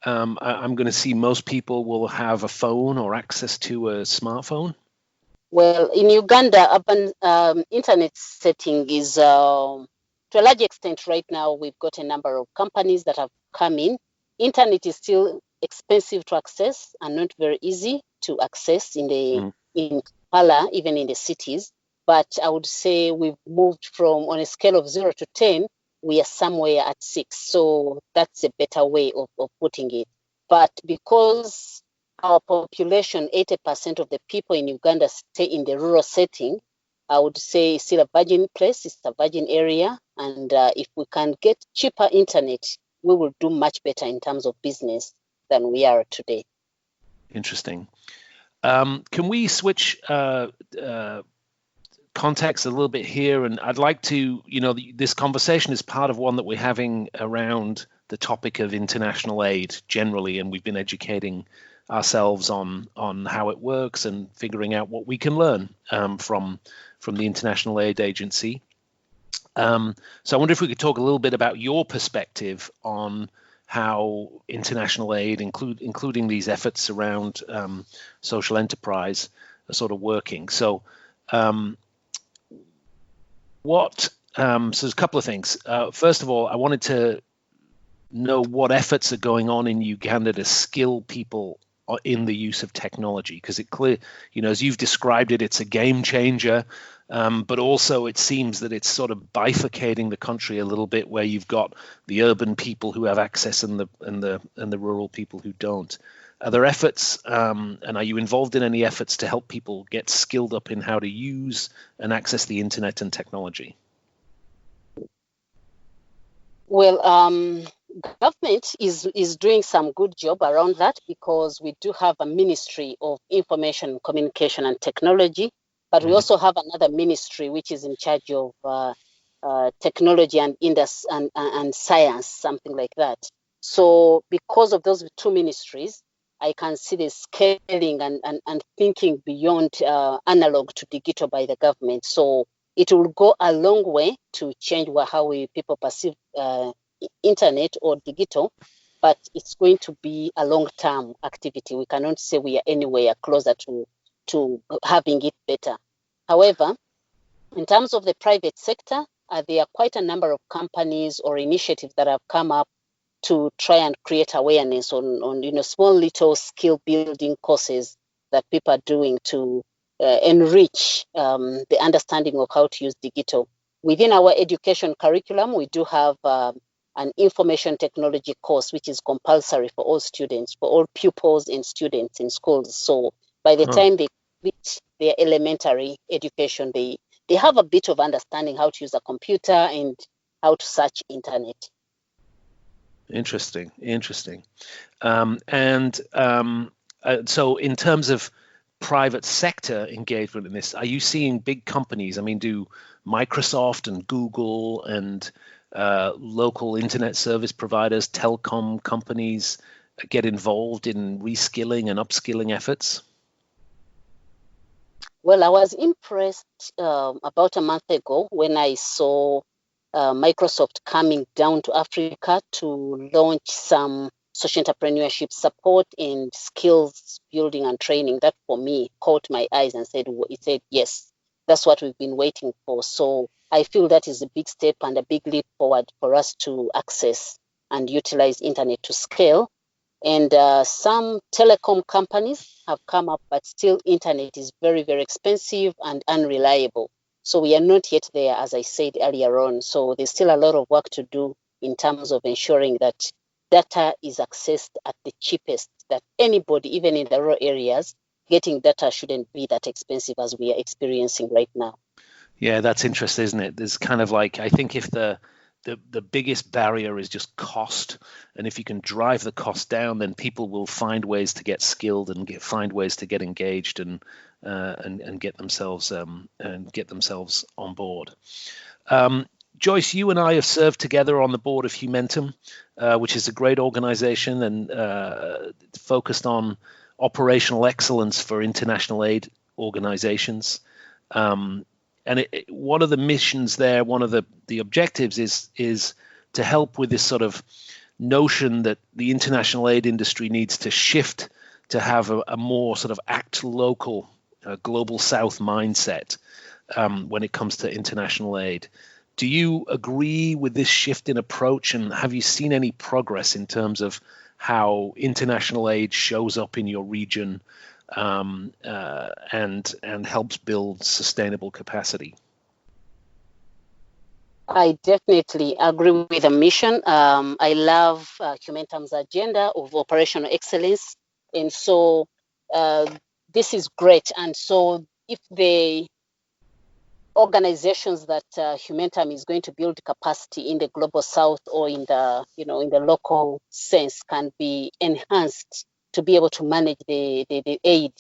I'm going to see most people will have a phone or access to a smartphone. Well, in Uganda, urban internet setting is, to a large extent right now, we've got a number of companies that have come in. Internet is still expensive to access and not very easy to access in Kampala, even in the cities. But I would say we've moved from, on a scale of 0 to 10, we are somewhere at 6. So that's a better way of putting it. But because our population, 80% of the people in Uganda stay in the rural setting, I would say it's still a virgin place, it's a virgin area. And if we can get cheaper internet, we will do much better in terms of business than we are today. Interesting. Can we switch context a little bit here? And I'd like to, this conversation is part of one that we're having around the topic of international aid generally, and we've been educating ourselves on how it works and figuring out what we can learn from the International Aid Agency. So I wonder if we could talk a little bit about your perspective on how international aid, including these efforts around social enterprise, are sort of working. So so there's a couple of things. First of all, I wanted to know what efforts are going on in Uganda to skill people in the use of technology, because it clear, as you've described it, it's a game changer, but also it seems that it's sort of bifurcating the country a little bit, where you've got the urban people who have access and the rural people who don't. Are there efforts, and are you involved in any efforts to help people get skilled up in how to use and access the internet and technology? Well, government is doing some good job around that, because we do have a Ministry of Information, Communication and Technology, but we also have another ministry which is in charge of technology and and science, something like that. So because of those two ministries, I can see the scaling and thinking beyond analog to digital by the government. So it will go a long way to change how people perceive internet or digital, but it's going to be a long-term activity. We cannot say we are anywhere closer to having it better. However, in terms of the private sector, there are quite a number of companies or initiatives that have come up to try and create awareness on small little skill building courses that people are doing to enrich the understanding of how to use digital. Within our education curriculum, we do have an information technology course, which is compulsory for all students, for all pupils and students in schools. So by the time they complete their elementary education, they have a bit of understanding how to use a computer and how to search internet. Interesting. So in terms of private sector engagement in this, are you seeing big companies? I mean, do Microsoft and Google and local internet service providers, telecom companies get involved in reskilling and upskilling efforts? Well, I was impressed about a month ago when I saw Microsoft coming down to Africa to launch some social entrepreneurship support and skills building and training. That for me caught my eyes and said, yes, that's what we've been waiting for. So I feel that is a big step and a big leap forward for us to access and utilize internet to scale. And some telecom companies have come up, but still internet is very, very expensive and unreliable. So we are not yet there, as I said earlier on. So there's still a lot of work to do in terms of ensuring that data is accessed at the cheapest, that anybody, even in the rural areas, getting data shouldn't be that expensive as we are experiencing right now. Yeah, that's interesting, isn't it? There's kind of like, I think if the biggest barrier is just cost, and if you can drive the cost down, then people will find ways to get skilled and find ways to get engaged and get themselves on board. Joyce, you and I have served together on the board of Humentum, which is a great organization and focused on operational excellence for international aid organizations. And one of the missions there, one of the objectives is to help with this sort of notion that the international aid industry needs to shift to have a more sort of act local, global south mindset when it comes to international aid. Do you agree with this shift in approach, and have you seen any progress in terms of how international aid shows up in your region and helps build sustainable capacity? I definitely agree with the mission. I love Humantam's agenda of operational excellence. And so this is great. And so if the organizations that Humantam is going to build capacity in the global south or in the, in the local sense can be enhanced to be able to manage the aid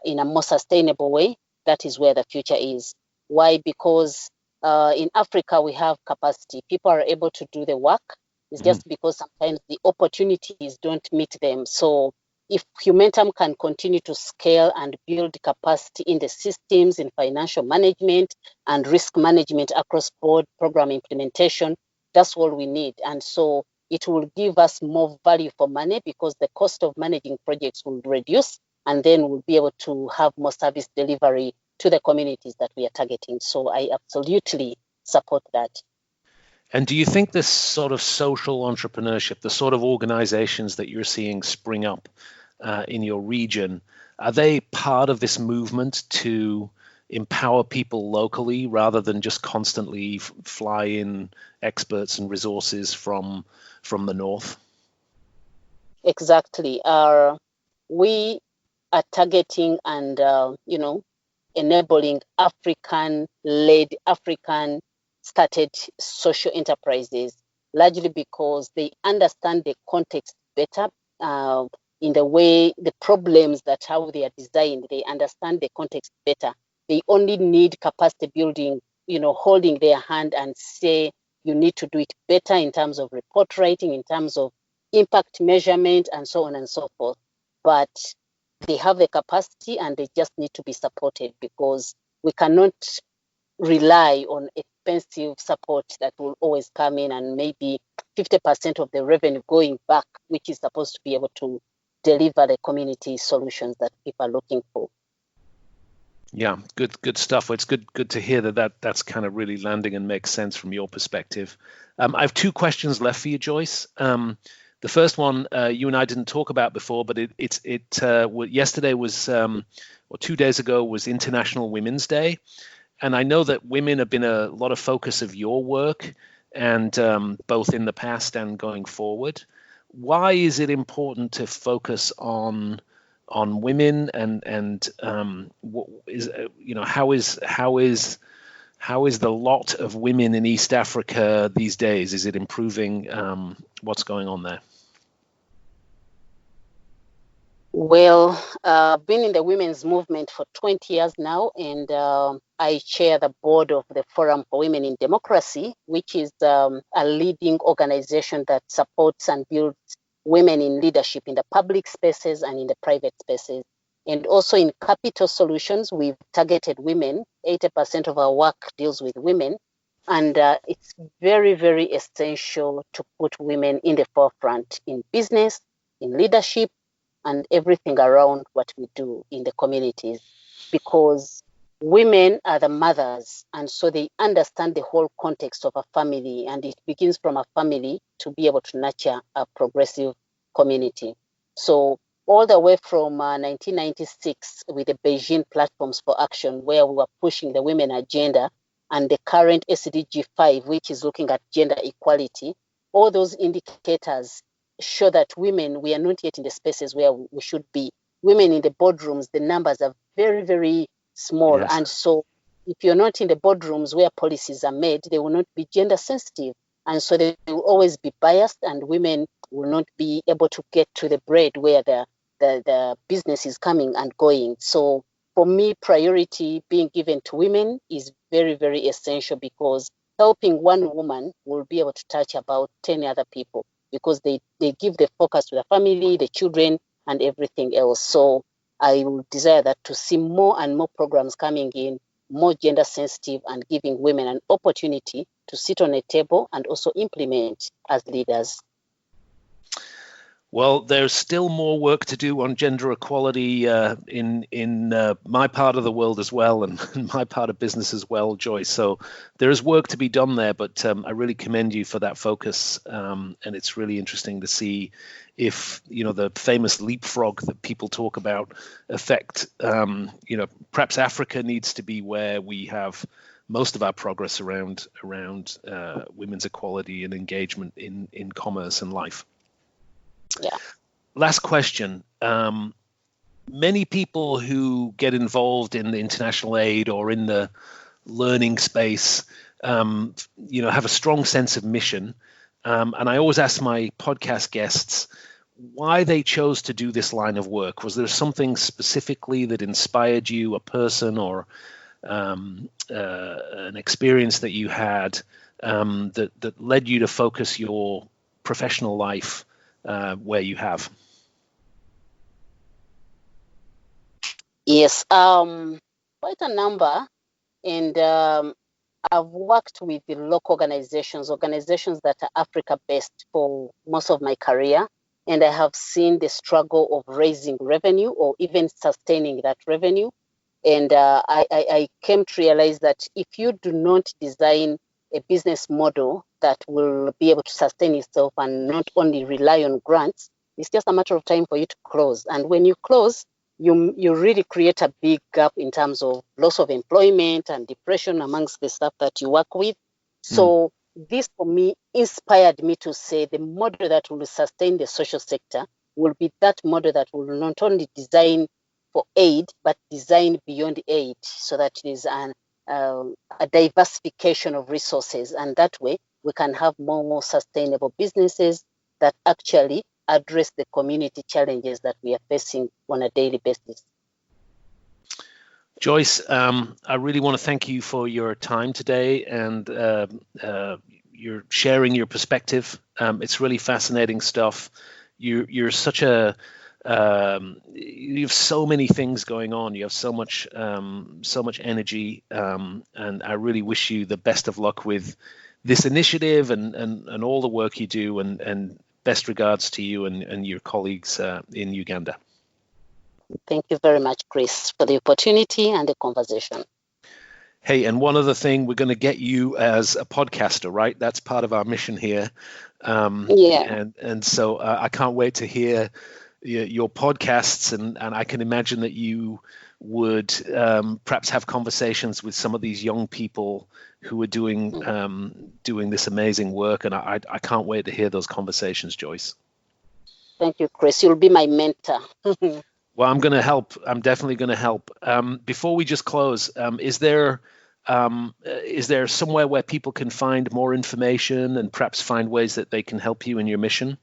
in a more sustainable way, that is where the future is. Why? Because in Africa, we have capacity. People are able to do the work. It's just because sometimes the opportunities don't meet them. So if Humantam can continue to scale and build capacity in the systems, in financial management and risk management across board program implementation, that's all we need. And so it will give us more value for money because the cost of managing projects will reduce, and then we'll be able to have more service delivery to the communities that we are targeting. So I absolutely support that. And do you think this sort of social entrepreneurship, the sort of organizations that you're seeing spring up in your region, are they part of this movement to empower people locally rather than just constantly fly in experts and resources from the north? Exactly. We are targeting and enabling African-led, African-started social enterprises, largely because they understand the context better. In the way the problems that how they are designed, they understand the context better. They only need capacity building, holding their hand and say, you need to do it better in terms of report writing, in terms of impact measurement, and so on and so forth. But they have the capacity and they just need to be supported, because we cannot rely on expensive support that will always come in and maybe 50% of the revenue going back, which is supposed to be able to deliver the community solutions that people are looking for. Yeah, good stuff. Well, it's good to hear that's kind of really landing and makes sense from your perspective. I have two questions left for you, Joyce. The first one you and I didn't talk about before, but yesterday was or 2 days ago was International Women's Day, and I know that women have been a lot of focus of your work, and both in the past and going forward. Why is it important to focus on women, and what is how is the lot of women in East Africa these days? Is it improving? What's going on there? Well, I've been in the women's movement for 20 years now, and I chair the board of the Forum for Women in Democracy, which is a leading organization that supports and builds women in leadership in the public spaces and in the private spaces. And also in Capital Solutions, we've targeted women. 80% of our work deals with women. And it's very, very essential to put women in the forefront in business, in leadership, and everything around what we do in the communities, because women are the mothers, and so they understand the whole context of a family, and it begins from a family to be able to nurture a progressive community. So all the way from 1996 with the Beijing Platforms for Action, where we were pushing the women agenda, and the current SDG 5, which is looking at gender equality, all those indicators show that women, we are not yet in the spaces where we should be. Women in the boardrooms, the numbers are very, very small. Yes. And so if you're not in the boardrooms where policies are made, they will not be gender sensitive. And so they will always be biased, and women will not be able to get to the bread where the business is coming and going. So for me, priority being given to women is very, very essential, because helping one woman will be able to touch about 10 other people, because they give the focus to the family, the children, and everything else. So I would desire that to see more and more programs coming in, more gender sensitive, and giving women an opportunity to sit on a table and also implement as leaders. Well, there's still more work to do on gender equality in my part of the world as well, and my part of business as well, Joyce. So there is work to be done there, but I really commend you for that focus, and it's really interesting to see if the famous leapfrog that people talk about affect. Perhaps Africa needs to be where we have most of our progress around women's equality and engagement in commerce and life. Yeah. Last question. Many people who get involved in the international aid or in the learning space, have a strong sense of mission. And I always ask my podcast guests why they chose to do this line of work. Was there something specifically that inspired you, a person or an experience that you had that led you to focus your professional life where you have? Yes, quite a number. And I've worked with the local organizations that are Africa-based for most of my career. And I have seen the struggle of raising revenue or even sustaining that revenue. And I came to realize that if you do not design a business model that will be able to sustain itself and not only rely on grants, it's just a matter of time for you to close. And when you close, you really create a big gap in terms of loss of employment and depression amongst the staff that you work with. So this, for me, inspired me to say the model that will sustain the social sector will be that model that will not only design for aid, but design beyond aid, so that it is a diversification of resources. And that way, we can have more sustainable businesses that actually address the community challenges that we are facing on a daily basis. Joyce, I really want to thank you for your time today and you're sharing your perspective. It's really fascinating stuff. You're such a you have so many things going on. You have so much energy, and I really wish you the best of luck with this initiative and all the work you do. And best regards to you and your colleagues in Uganda. Thank you very much, Chris, for the opportunity and the conversation. Hey, and one other thing, we're going to get you as a podcaster, right? That's part of our mission here. And so I can't wait to hear your podcasts, and I can imagine that you would perhaps have conversations with some of these young people who are doing this amazing work, and I can't wait to hear those conversations, Joyce. Thank you, Chris. You'll be my mentor. Well, I'm going to help. I'm definitely going to help. Before we just close, is there somewhere where people can find more information and perhaps find ways that they can help you in your mission?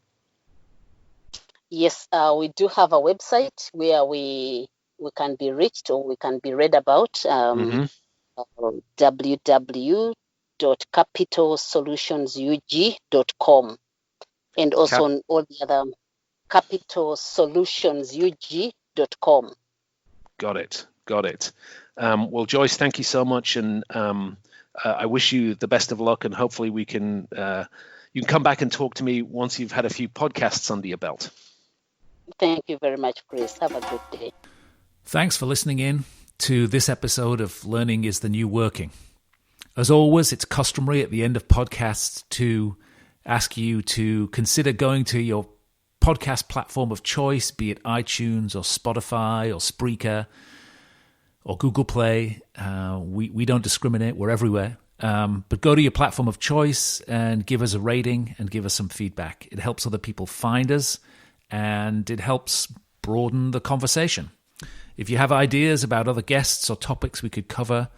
Yes, we do have a website where we can be reached or we can be read about. www.capitalsolutionsug.com, and also on all the other capitalsolutionsug.com. Got it. Well, Joyce, thank you so much, and I wish you the best of luck, and hopefully you can come back and talk to me once you've had a few podcasts under your belt. Thank you very much, Chris. Have a good day. Thanks for listening in to this episode of Learning is the New Working. As always, it's customary at the end of podcasts to ask you to consider going to your podcast platform of choice, be it iTunes or Spotify or Spreaker or Google Play. We don't discriminate. We're everywhere. But go to your platform of choice and give us a rating and give us some feedback. It helps other people find us, and it helps broaden the conversation. If you have ideas about other guests or topics we could cover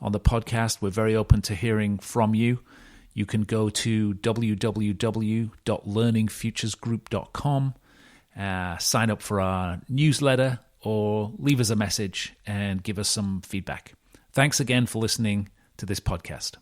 on the podcast, we're very open to hearing from you. You can go to www.learningfuturesgroup.com, sign up for our newsletter, or leave us a message and give us some feedback. Thanks again for listening to this podcast.